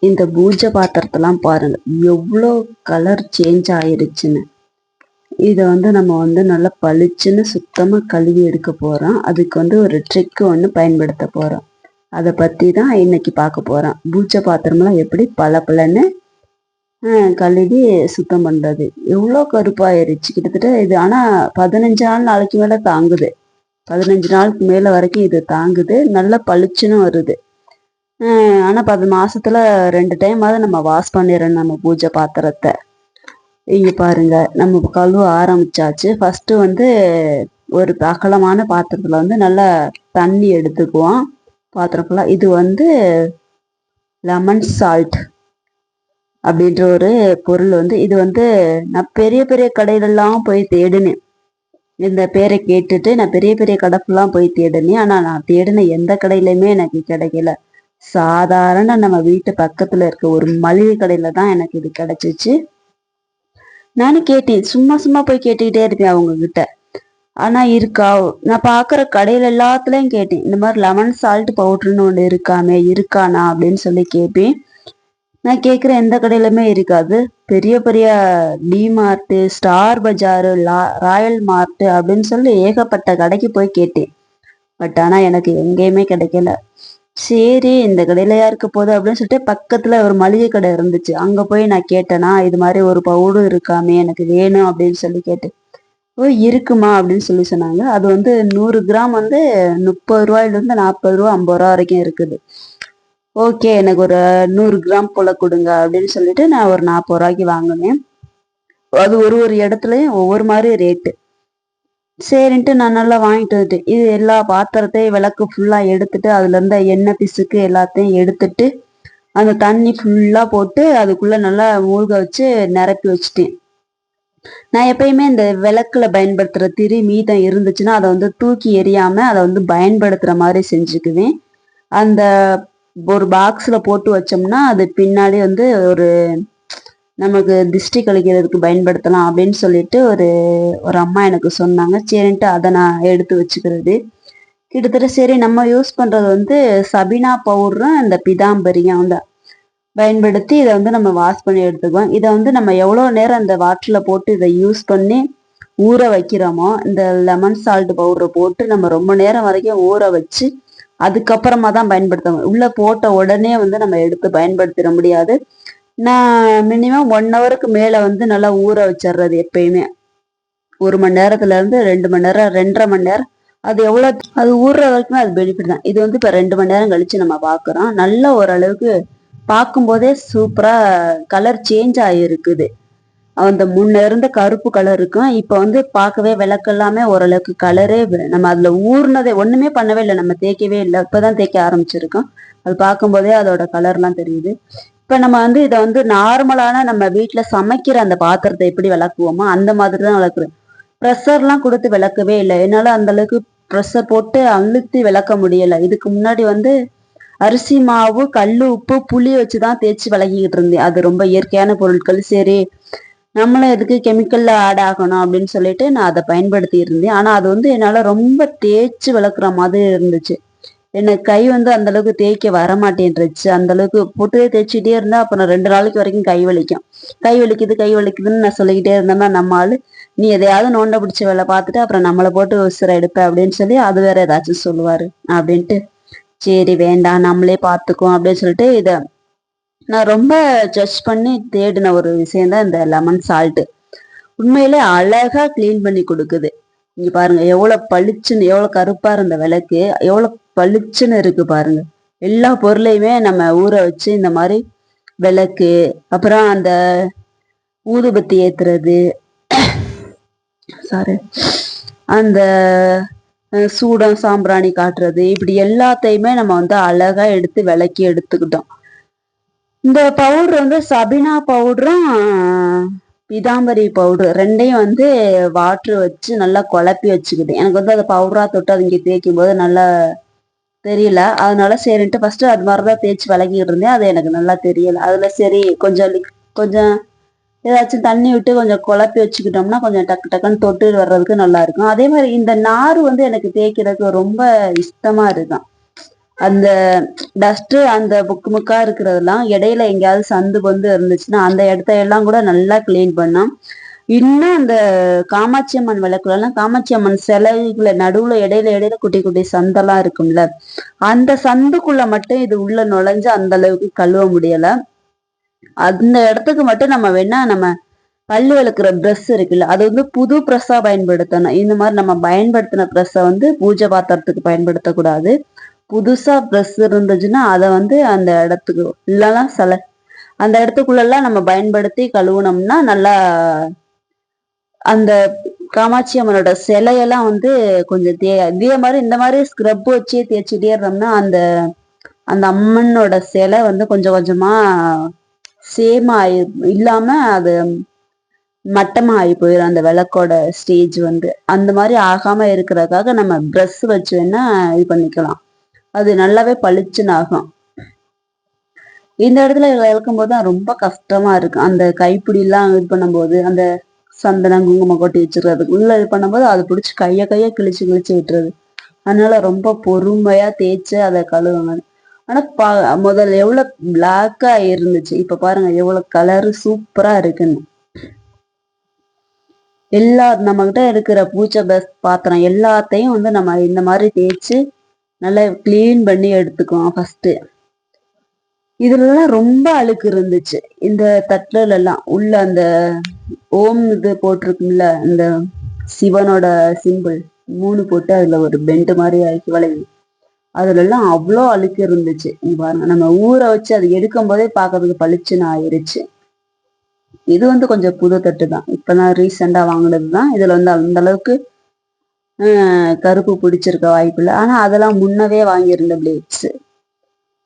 இந்த பூஜை பாத்திரத்தெல்லாம் பாருங்க எவ்வளோ கலர் சேஞ்ச் ஆயிருச்சுன்னு. இதை நம்ம நல்லா பளிச்சுன்னு சுத்தமாக கழுவி எடுக்க போகிறோம். அதுக்கு ஒரு ட்ரிக்கு ஒன்று பயன்படுத்த போகிறோம். அதை பற்றி தான் இன்னைக்கு பார்க்க போகிறோம். பூஜை பாத்திரமெல்லாம் எப்படி பளபளன்னு கழுவி சுத்தம் பண்ணுறது. எவ்வளோ கருப்பாயிருச்சு கிட்டத்தட்ட இது. ஆனால் 15 நாளைக்கு மேலே தாங்குது. 15 நாளுக்கு மேலே வரைக்கும் இது தாங்குது. நல்லா பளிச்சுன்னு வருது. ஆனால் 10 மாசத்துல 2 டைமாவது நம்ம வாஷ் பண்ணிடுறோம் நம்ம பூஜை பாத்திரத்தை. இங்கே பாருங்க, நம்ம கழுவ ஆரம்பிச்சாச்சு. ஃபர்ஸ்ட் ஒரு அகலமான பாத்திரத்துல நல்லா தண்ணி எடுத்துக்குவோம் பாத்திரம் ஃபுல்லாக. இது லெமன் சால்ட் அப்படின்ற ஒரு பொருள். இது நான் பெரிய பெரிய கடையிலெல்லாம் போய் தேடினேன். இந்த பேரை கேட்டுட்டு நான் பெரிய பெரிய கடை ஃபுல்லாக போய் தேடினேன். ஆனால் நான் தேடின எந்த கடையிலையுமே எனக்கு கிடைக்கல. சாதாரண நம்ம வீட்டு பக்கத்துல இருக்க ஒரு மளிகை கடையில தான் எனக்கு இது கிடைச்சிச்சு. நானும் கேட்டேன், சும்மா சும்மா போய் கேட்டுக்கிட்டே இருப்பேன் அவங்க கிட்ட. ஆனா இருக்கா, நான் பாக்குற கடையில எல்லாத்துலயும் கேட்டேன், இந்த மாதிரி லெமன் சால்ட் பவுடர்னு ஒண்ணு இருக்கானா அப்படின்னு சொல்லி கேட்பேன். நான் கேட்குற எந்த கடையிலுமே இருக்காது. பெரிய பெரிய டிமார்ட்டு, ஸ்டார் பஜாரு, ராயல் மார்ட் அப்படின்னு சொல்லி ஏகப்பட்ட கடைக்கு போய் கேட்டேன். பட் ஆனா எனக்கு எங்கேயுமே கிடைக்கல. சரி, இந்த கடையில இருக்க போகுது அப்படின்னு சொல்லிட்டு பக்கத்துல ஒரு மளிகை கடை இருந்துச்சு. அங்க போய் நான் கேட்டேனா, இது மாதிரி ஒரு பவுடர் இருக்காமே, எனக்கு வேணும் அப்படின்னு சொல்லி கேட்டேன். ஓ இருக்குமா அப்படின்னு சொல்லி சொன்னாங்க. அது 100 கிராம் 30 ரூபாயிலிருந்து 40 ரூபா 50 ரூபா வரைக்கும் இருக்குது. ஓகே, எனக்கு ஒரு 100 கிராம் போல கொடுங்க அப்படின்னு சொல்லிட்டு நான் ஒரு 40 ரூபாய்க்கு வாங்கினேன். அது ஒரு ஒரு இடத்துலயும் ஒவ்வொரு மாதிரி ரேட்டு. சரின்ட்டு நான் நல்லா வாங்கிட்டு வந்துட்டேன். இது எல்லா பாத்திரத்தையும் விளக்கு ஃபுல்லா எடுத்துட்டு அதுல இருந்த எண்ணெய் பிசுக்கு எல்லாத்தையும் எடுத்துட்டு அந்த தண்ணி ஃபுல்லா போட்டு அதுக்குள்ள நல்லா மூழ்க வச்சு நிரப்பி வச்சுட்டேன். நான் எப்பயுமே இந்த விளக்குல பயன்படுத்துற திரி மீதம் இருந்துச்சுன்னா அதை தூக்கி எறியாம அதை பயன்படுத்துற மாதிரி செஞ்சுக்குவேன். அந்த ஒரு பாக்ஸ்ல போட்டு வச்சோம்னா அது பின்னாடி ஒரு நமக்கு திஷ்டி கழிக்கிறதுக்கு பயன்படுத்தலாம் அப்படின்னு சொல்லிட்டு ஒரு அம்மா எனக்கு சொன்னாங்க. சரின்ட்டு அதை நான் எடுத்து வச்சுக்கிறது. கிட்டத்தட்ட சரி, நம்ம யூஸ் பண்றது சபினா பவுடரும் இந்த பிதாம்பரியும் பயன்படுத்தி இதை நம்ம வாஷ் பண்ணி எடுத்துக்குவோம். இதை நம்ம எவ்வளோ நேரம் அந்த வாட்டர்ல போட்டு இதை யூஸ் பண்ணி ஊற வைக்கிறோமோ, இந்த லெமன் சால்ட் பவுடரை போட்டு நம்ம ரொம்ப நேரம் வரைக்கும் ஊற வச்சு அதுக்கப்புறமா தான் பயன்படுத்தணும். உள்ள போட்ட உடனே நம்ம எடுத்து பயன்படுத்திட முடியாது. நான் மினிமம் 1 ஹவருக்கு மேல நல்லா ஊற வச்சிடுறது. எப்பயுமே 1 மணி நேரத்துல இருந்து 2 மணி நேரம், 2.5 மணி நேரம், அது எவ்வளவு அது ஊறுற வரைக்குமே அது பெனிஃபிட் தான். இது இப்ப 2 மணி நேரம் கழிச்சு நம்ம பாக்குறோம். நல்ல ஓரளவுக்கு பார்க்கும் போதே சூப்பரா கலர் சேஞ்ச் ஆகிருக்குது. அந்த முன்ன இருந்த கருப்பு கலர் இருக்கும். இப்ப பார்க்கவே விளக்கெல்லாமே ஓரளவுக்கு கலரே நம்ம அதுல ஊர்னதே ஒண்ணுமே பண்ணவே இல்லை, நம்ம தேய்க்கவே இல்லை, இப்பதான் தேய்க்க ஆரம்பிச்சிருக்கோம். அது பார்க்கும் போதே அதோட கலர்லாம் தெரியுது. இப்ப நம்ம இதை நார்மலான நம்ம வீட்டுல சமைக்கிற அந்த பாத்திரத்தை எப்படி விளக்குவோமோ அந்த மாதிரிதான் விளக்குறேன். ப்ரெஷர்லாம் கொடுத்து விளக்கவே இல்லை. என்னால அந்த அளவுக்கு ப்ரெஷர் போட்டு அழுத்தி விளக்க முடியல. இதுக்கு முன்னாடி அரிசி மாவு, கல்லு உப்பு, புளி வச்சுதான் தேய்ச்சி விளக்கிக்கிட்டு இருந்தேன். அது ரொம்ப இயற்கையான பொருட்கள். சரி, நம்மளும் எதுக்கு கெமிக்கல்ல ஆட் ஆகணும் அப்படின்னு சொல்லிட்டு நான் அதை பயன்படுத்தி இருந்தேன். ஆனா அது என்னால ரொம்ப தேய்ச்சி விளக்குற மாதிரி இருந்துச்சு. எனக்கு கை அந்த அளவுக்கு தேய்க்க வர மாட்டேன்ருச்சு. அந்த அளவுக்கு போட்டு தேய்ச்சிட்டே இருந்தா அப்புறம் 2 நாளைக்கு வரைக்கும் கை வலிக்கும். கை வலிக்குதுன்னு நான் சொல்லிக்கிட்டே இருந்தேன்னா நம்ம ஆளு, நீ எதையாவது நோண்ட பிடிச்ச வேலை பார்த்துட்டு அப்புறம் நம்மளை போட்டு உசுர எடுப்ப அப்படின்னு சொல்லி அது வேற ஏதாச்சும் சொல்லுவாரு. அப்படின்ட்டு சரி வேண்டாம், நம்மளே பார்த்துக்குவோம் அப்படின்னு சொல்லிட்டு இதை நான் ரொம்ப ஜட்ஜ் பண்ணி தேடின ஒரு விஷயம்தான் இந்த லெமன் சால்ட். உண்மையிலே அழகா கிளீன் பண்ணி கொடுக்குது. இங்க பாருங்க எவ்வளவு பளிச்சுன்னு, எவ்வளவு கருப்பா இருந்த விளக்கு எவ்வளவு பளிச்சுன்னு இருக்கு பாருங்க. எல்லா பொருளையுமே நம்ம ஊற வச்சு இந்த மாதிரி விளக்கு, அப்புறம் அந்த ஊதுபத்தி ஏத்துறது, சாரி, அந்த சூடம் சாம்பிராணி காட்டுறது, இப்படி எல்லாத்தையுமே நம்ம அழகா எடுத்து விளக்கி எடுத்துக்கிட்டோம். இந்த பவுடர் சபினா பவுடரும் பிதாம்பரி பவுடர் ரெண்டையும் வாட்டர் வச்சு நல்லா குழப்பி வச்சுக்கிட்டேன். எனக்கு அதை பவுடரா தொட்டு அது இங்கே தேய்க்கும் போது நல்லா தெரியல. அதனால சரின்ட்டு ஃபர்ஸ்ட் அது மாதிரிதான் தேய்ச்சி விளக்கிட்டு இருந்தேன். அது எனக்கு நல்லா தெரியல. அதுல சரி கொஞ்சம் ஏதாச்சும் தண்ணி விட்டு கொஞ்சம் குழப்பி வச்சுக்கிட்டோம்னா கொஞ்சம் டக்கு டக்குன்னு தொட்டு வர்றதுக்கு நல்லா இருக்கும். அதே மாதிரி இந்த நார் எனக்கு தேய்க்கிறதுக்கு ரொம்ப இஷ்டமா இருக்கும். அந்த டஸ்ட் அந்த முக்கா இருக்கிறதெல்லாம் இடையில எங்கேயாவது சந்து பொந்து இருந்துச்சுன்னா அந்த இடத்த எல்லாம் கூட நல்லா கிளீன் பண்ணோம். இன்னும் அந்த காமாட்சி அம்மன் விளக்குலாம் காமாட்சி அம்மன் சிலைகளை நடுவுல இடையில இடையில குட்டி குட்டி சந்தெல்லாம் இருக்கும்ல, அந்த சந்துக்குள்ள மட்டும் இது உள்ள நுழைஞ்சு அந்த அளவுக்கு கழுவ முடியல. அந்த இடத்துக்கு மட்டும் நம்ம வேணா நம்ம பல்லு விளக்குற ப்ரெஷ் இருக்குல்ல, அது வந்து புது ப்ரெஷ்ஷா பயன்படுத்தணும். இந்த மாதிரி நம்ம பயன்படுத்தின ப்ரெஷ்ஷை வந்து பூஜை பாத்திரத்துக்கு பயன்படுத்தக்கூடாது. புதுசா ப்ரெஷ் இருந்துச்சுன்னா அதை வந்து அந்த இடத்துக்கு இல்லைன்னா அந்த இடத்துக்குள்ளெல்லாம் நம்ம பயன்படுத்தி கழுவுனோம்னா நல்லா அந்த காமாட்சி அம்மனோட சிலையெல்லாம் வந்து கொஞ்சம் இதே மாதிரி இந்த மாதிரி ஸ்க்ரப் வச்சே தேய்ச்சிட்டே இருந்தோம்னா அந்த அந்த அம்மனோட சிலை வந்து கொஞ்சம் கொஞ்சமா சேம் இல்லாம அது மட்டமா ஆகி போயிடும். அந்த விளக்கோட ஸ்டேஜ் வந்து அந்த மாதிரி ஆகாம இருக்கிறதுக்காக நம்ம ப்ரெஷ் வச்சு வேணா இது பண்ணிக்கலாம். அது நல்லாவே பளிச்சுன்னு ஆகும். இந்த இடத்துல விளக்கும் போது தான் ரொம்ப கஷ்டமா இருக்கு. அந்த கைப்பிடி எல்லாம் இது பண்ணும்போது அந்த சந்தனம் குங்குமம் கொட்டி வச்சிருக்கிறதுக்கு உள்ள இது பண்ணும்போது அதை பிடிச்சி கைய கிழிச்சு கிழிச்சு விட்டுறது. அதனால ரொம்ப பொறுமையா தேய்ச்சு அதை கழுவுங்க. ஆனா முதல்ல எவ்வளவு பிளாக்கா இருந்துச்சு, இப்ப பாருங்க எவ்வளவு கலரு சூப்பரா இருக்குன்னு. நம்ம கிட்ட இருக்கிற பூஜை பாத்திரம் எல்லாத்தையும் வந்து நம்ம இந்த மாதிரி தேய்ச்சு நல்லா கிளீன் பண்ணி எடுத்துக்குவோம் ஃபர்ஸ்ட். இதுலலாம் ரொம்ப அழுக்கு இருந்துச்சு. இந்த தட்டுல எல்லாம் உள்ள அந்த ஓம் இது போட்டிருக்கும்ல, இந்த சிவனோட சிம்பிள் 3 போட்டு அதுல ஒரு பெண்டு மாதிரி ஆக்கி வளைவு, அதுல எல்லாம் அவ்வளோ அழுக்கு இருந்துச்சு. பாருங்க நம்ம ஊற வச்சு அது எடுக்கும் போதே பார்க்கறதுக்கு பளிச்சுன்னு ஆயிருச்சு. இது வந்து கொஞ்சம் புது தட்டு தான், இப்பதான் ரீசெண்டா வாங்கினது தான். இதுல வந்து அந்த அளவுக்கு கருப்பு பிடிச்சிருக்க வாய்ப்பு இல்லை. ஆனா அதெல்லாம் முன்னவே வாங்கியிருந்த பிளேட்ஸ்,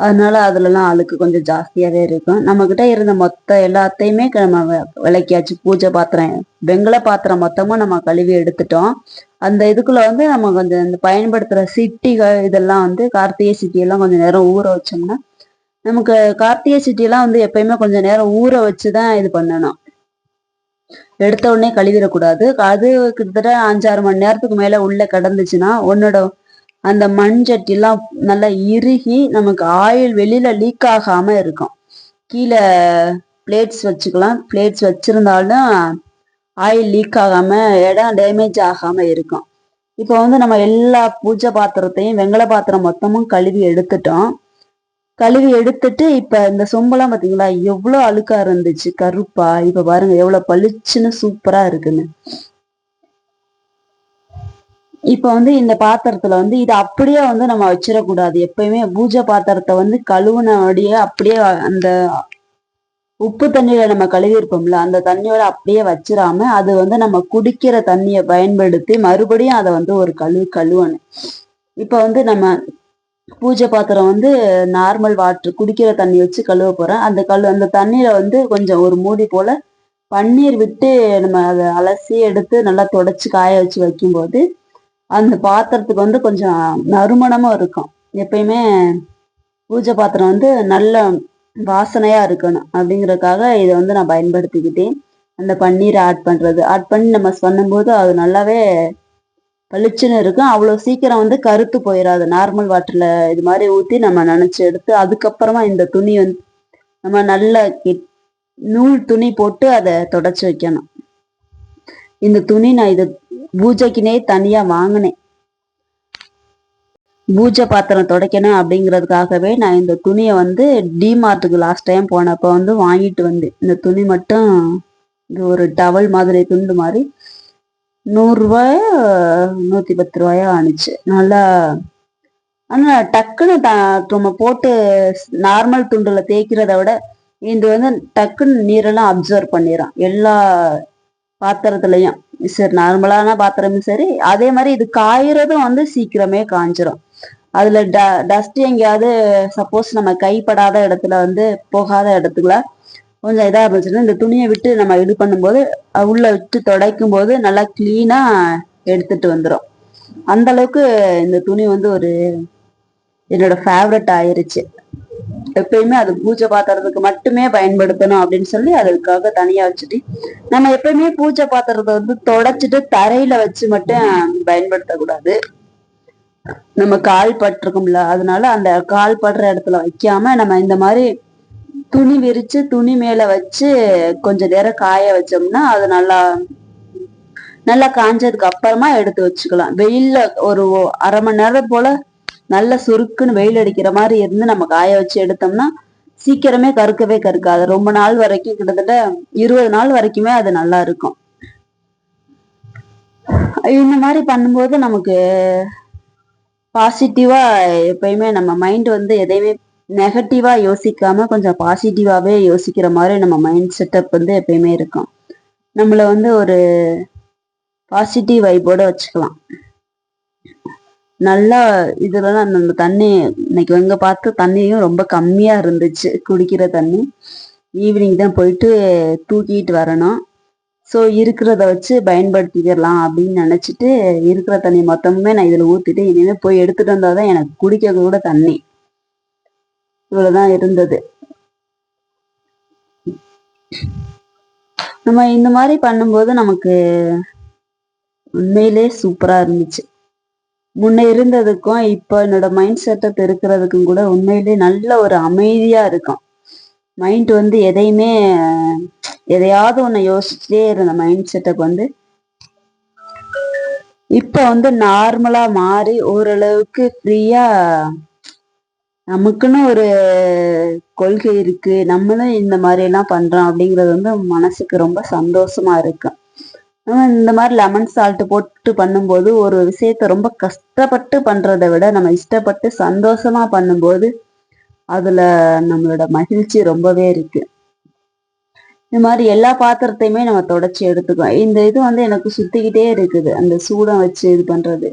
அதனால அதுலலாம் அழுக்கு கொஞ்சம் ஜாஸ்தியாவே இருக்கும். நம்ம கிட்ட இருந்த மொத்த எல்லாத்தையுமே நம்ம விளக்கியாச்சு. பூஜை பாத்திரம் வெங்கல பாத்திரம் மொத்தமும் நம்ம கழுவி எடுத்துட்டோம். அந்த இதுக்குள்ள வந்து நம்ம கொஞ்சம் இந்த பயன்படுத்துற சிட்டிகள் இதெல்லாம் வந்து கார்த்திகை சிட்டி எல்லாம் கொஞ்சம் நேரம் ஊற வச்சோம்னா, நமக்கு கார்த்திகை சிட்டி எல்லாம் வந்து எப்பயுமே கொஞ்சம் நேரம் ஊற வச்சுதான் இது பண்ணணும். எடுத்த உடனே கழுவிடக்கூடாது. அது கிட்டத்தட்ட 5-6 மணி நேரத்துக்கு மேல உள்ள கிடந்துச்சுன்னா உன்னோட அந்த மண் சட்டி எல்லாம் நல்லா இறுகி நமக்கு ஆயில் வெளியில லீக் ஆகாம இருக்கும். கீழே பிளேட்ஸ் வச்சுக்கலாம், பிளேட்ஸ் வச்சிருந்தாலும் ஆயில் லீக் ஆகாம இடம் டேமேஜ் ஆகாம இருக்கும். இப்போ வந்து நம்ம எல்லா பூஜை பாத்திரத்தையும் வெங்கல பாத்திரம் மொத்தமும் கழுவி எடுத்துட்டோம். கழுவி எடுத்துட்டு இப்ப இந்த சொம்பெல்லாம் பாத்தீங்களா எவ்வளவு அழுக்கா இருந்துச்சு கருப்பா, இப்ப பாருங்க எவ்வளவு பளிச்சுன்னு சூப்பரா இருக்குன்னு. இப்ப வந்து இந்த பாத்திரத்துல வந்து இது அப்படியே வந்து நம்ம வச்சிடக்கூடாது. எப்பயுமே பூஜை பாத்திரத்தை வந்து கழுவுனபடியே அப்படியே அந்த உப்பு தண்ணியில நம்ம கழுவி இருப்போம்ல, அந்த தண்ணியோட அப்படியே வச்சிடாம அது வந்து நம்ம குடிக்கிற தண்ணியை பயன்படுத்தி மறுபடியும் அதை வந்து ஒரு கழுவணும். இப்ப வந்து நம்ம பூஜை பாத்திரம் வந்து நார்மல் வாட்டர் குடிக்கிற தண்ணி வச்சு கழுவ போறேன். அந்த தண்ணியில வந்து கொஞ்சம் ஒரு மூடி போல பன்னீர் விட்டு நம்ம அதை அலசி எடுத்து நல்லா தொடச்சு காய வச்சு வைக்கும்போது அந்த பாத்திரத்துக்கு வந்து கொஞ்சம் நறுமணமும் இருக்கும். எப்பயுமே பூஜை பாத்திரம் வந்து நல்ல வாசனையா இருக்கணும் அப்படிங்கறதுக்காக இதை வந்து நான் பயன்படுத்திக்கிட்டேன். அந்த பன்னீரை ஆட் பண்ணி நம்ம பண்ணும்போது அது நல்லாவே பளிச்சுன்னு இருக்கும். அவ்வளவு சீக்கிரம் வந்து கருத்து போயிடாது. நார்மல் வாட்டர்ல இது மாதிரி ஊத்தி நம்ம நனைச்சு எடுத்து அதுக்கப்புறமா இந்த துணி வந்து நம்ம நல்ல நூல் துணி போட்டு அதை தொடச்சு வைக்கணும். இந்த துணி நான் இது பூஜைக்குனே தனியா வாங்கினேன். பூஜை பாத்திரம் துடைக்கணும் அப்படிங்கிறதுக்காகவே நான் இந்த துணியை வந்து டிமார்ட்டுக்கு லாஸ்ட் டைம் போனப்ப வந்து வாங்கிட்டு வந்தேன். இந்த துணி மட்டும் இது ஒரு டவல் மாதிரி துண்டு மாதிரி 100 ரூபாயோ 110 ரூபாயோ ஆனிச்சு. நல்லா ஆனா டக்குன்னு நம்ம போட்டு நார்மல் துண்டுல தேய்க்கிறத விட இது வந்து டக்குன்னு நீரெல்லாம் அப்சர்வ் பண்ணிடும் எல்லா பாத்திரத்துலயும். சரி நார்மலான பாத்திரமும் சரி, அதே மாதிரி இது காயறதும் வந்து சீக்கிரமே காஞ்சிரும். அதுல டஸ்ட் எங்கேயாவது சப்போஸ் நம்ம கைப்படாத இடத்துல வந்து போகாத இடத்துல கொஞ்சம் இதா இருந்துச்சுன்னா இந்த துணியை விட்டு நம்ம இது பண்ணும்போது உள்ள விட்டு துடைக்கும் போது நல்லா கிளீனா எடுத்துட்டு வந்துடும். அந்த அளவுக்கு இந்த துணி வந்து ஒரு என்னோட ஃபேவரட் ஆயிருச்சு. எப்பயுமே அது பூஜை பாத்திரத்துக்கு மட்டுமே பயன்படுத்தணும் அப்படின்னு சொல்லி அதுக்காக தனியா வச்சுட்டு நம்ம எப்பயுமே பூஜை பாத்திரத்தை வந்து தொடச்சிட்டு தரையில வச்சு மட்டும் பயன்படுத்தக்கூடாது. நம்ம கால் பட்டிருக்கும்ல, அதனால அந்த கால் படுற இடத்துல வைக்காம நம்ம இந்த மாதிரி துணி விரிச்சு துணி மேல வச்சு கொஞ்ச நேரம் காய வச்சோம்னா அது நல்லா நல்லா காஞ்சதுக்கு அப்புறமா எடுத்து வச்சுக்கலாம். வெயில்ல ஒரு அரை மணி நேரம் போல நல்ல சுருக்குன்னு வெயில் அடிக்கிற மாதிரி இருந்து நம்ம காய வச்சு எடுத்தோம்னா சீக்கிரமே கருக்கவே கருக்காது. ரொம்ப நாள் வரைக்கும், கிட்டத்தட்ட 20 நாள் வரைக்குமே அது நல்லா இருக்கும். இந்த மாதிரி பண்ணும்போது நமக்கு பாசிட்டிவா எப்பயுமே நம்ம மைண்ட் வந்து எதையுமே நெகட்டிவா யோசிக்காம கொஞ்சம் பாசிட்டிவாவே யோசிக்கிற மாதிரி நம்ம மைண்ட் செட்டப் வந்து எப்பயுமே இருக்கும். நம்மள வந்து ஒரு பாசிட்டிவ் வைப்போட வச்சுக்கலாம். நல்லா இதுலதான் அந்த தண்ணி இன்னைக்கு எங்க பார்த்து தண்ணியும் ரொம்ப கம்மியா இருந்துச்சு குடிக்கிற தண்ணி. ஈவினிங் தான் போயிட்டு தூக்கிட்டு வரணும். ஸோ இருக்கிறத வச்சு பயன்படுத்திக்கலாம் அப்படின்னு நினைச்சிட்டு இருக்கிற தண்ணி மொத்தமுமே நான் இதுல ஊத்திட்டு இனிமே போய் எடுத்துட்டு வந்தாதான் எனக்கு குடிக்க கூட தண்ணி. இவ்வளவுதான் இருந்தது. நம்ம இந்த மாதிரி பண்ணும்போது நமக்கு உண்மையிலே சூப்பரா இருந்துச்சு. முன்ன இருந்ததுக்கும் இப்ப என்னோட மைண்ட் செட்டப் இருக்கிறதுக்கும் கூட உண்மையிலே நல்ல ஒரு அமைதியா இருக்கும். மைண்ட் வந்து எதையாவது ஒண்ணு யோசிச்சுட்டே இருந்த மைண்ட் செட்டப் வந்து இப்ப வந்து நார்மலா மாறி ஓரளவுக்கு ஃப்ரீயா நமக்குன்னு ஒரு கொள்கை இருக்கு, நம்மளும் இந்த மாதிரி எல்லாம் பண்றோம் அப்படிங்கிறது வந்து மனசுக்கு ரொம்ப சந்தோஷமா இருக்கு. இந்த மாதிரி லெமன் சால்ட் போட்டு பண்ணும்போது ஒரு விஷயத்த ரொம்ப கஷ்டப்பட்டு பண்றதை விட நம்ம இஷ்டப்பட்டு சந்தோஷமா பண்ணும்போது அதுல நம்மளோட மகிழ்ச்சி ரொம்பவே இருக்கு. இந்த மாதிரி எல்லா பாத்திரத்தையுமே நம்ம தொடச்சி எடுத்துக்கோம். இந்த இது வந்து எனக்கு சுத்திக்கிட்டே இருக்குது, அந்த சூடம் வச்சு இது பண்றது.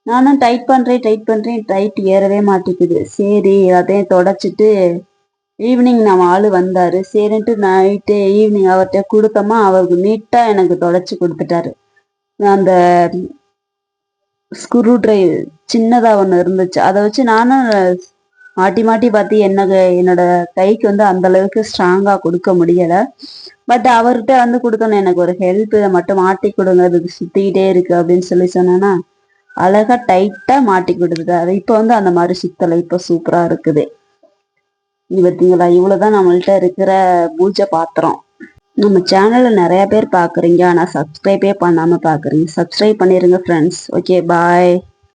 நானும் டைட் பண்றேன் டைட் ஏறவே மாட்டேங்குது. சரி அதையும் தொடச்சிட்டு ஈவினிங் நம்ம ஆளு வந்தாரு. சரின்ட்டு நைட்டு ஈவினிங் அவர்கிட்ட கொடுத்தோமா, அவருக்கு நீட்டா எனக்கு தொடச்சி கொடுத்துட்டாரு. அந்த ஸ்க்ரூ டிரைவ் சின்னதா ஒண்ணு இருந்துச்சு, அதை வச்சு நானும் மாட்டி மாட்டி பார்த்து என்னோட கைக்கு வந்து அந்த அளவுக்கு ஸ்ட்ராங்கா கொடுக்க முடியல. பட் அவர்கிட்ட வந்து கொடுத்தோன்னு எனக்கு ஒரு ஹெல்ப், இதை மட்டும் மாட்டி கொடுங்க, அதுக்கு சுத்திக்கிட்டே இருக்கு அப்படின்னு சொன்னேன்னா அழகா டைட்டா மாட்டி கொடுத்துட்டாரு. இப்ப வந்து அந்த மாதிரி சுத்தலை, இப்ப சூப்பரா இருக்குது. பார்த்தீங்களா, இவ்வளவுதான் நம்மள்ட்ட இருக்கிற பூஜை பாத்திரம். நம்ம சேனல்ல நிறைய பேர் பாக்குறீங்க, ஆனா சப்ஸ்கிரைபே பண்ணாம பாக்குறீங்க. சப்ஸ்கிரைப் பண்ணிருங்க ஃப்ரெண்ட்ஸ். ஓகே, பாய்.